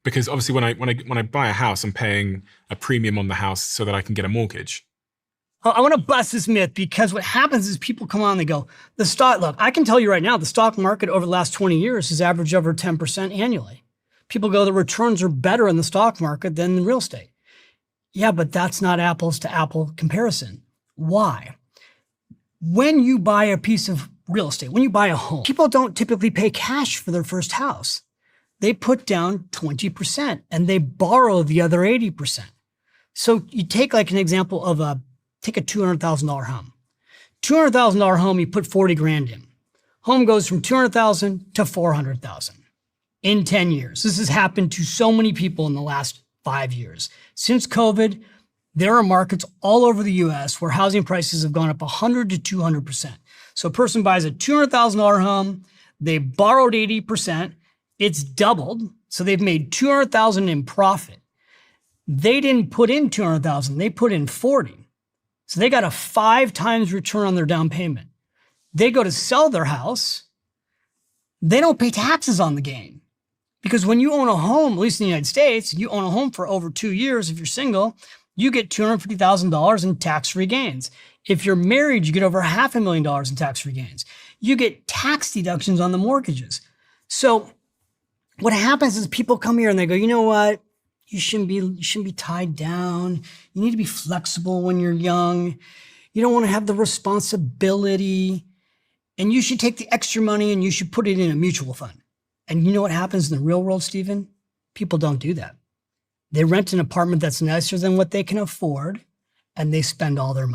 Because obviously when I buy a house, I'm paying a premium on the house so that I can get a mortgage. I want to bust this myth, because what happens is people come on and they go, look, I can tell you right now, the stock market over the last 20 years has averaged over 10% annually. People go, the returns are better in the stock market than in real estate. Yeah, but that's not apples to apple comparison. Why? When you buy a piece of real estate, when you buy a home, people don't typically pay cash for their first house. They put down 20% and they borrow the other 80%. So you take like an example of take a $200,000 home. $200,000 home, you put 40 grand in. Home goes from 200,000 to 400,000 in 10 years. This has happened to so many people in the last 5 years. Since COVID, there are markets all over the US where housing prices have gone up 100 to 200%. So a person buys a $200,000 home, they borrowed 80%, it's doubled. So they've made 200,000 in profit. They didn't put in 200,000, they put in 40. So they got a 5 times return on their down payment. They go to sell their house, they don't pay taxes on the gain. Because when you own a home, at least in the United States, you own a home for over 2 years, if you're single, you get $250,000 in tax-free gains. If you're married, you get over $500,000 in tax-free gains. You get tax deductions on the mortgages. So what happens is people come here and they go, you know what? You shouldn't be tied down. You need to be flexible when you're young. You don't want to have the responsibility. And you should take the extra money and you should put it in a mutual fund. And you know what happens in the real world, Stephen? People don't do that. They rent an apartment that's nicer than what they can afford, and they spend all their money.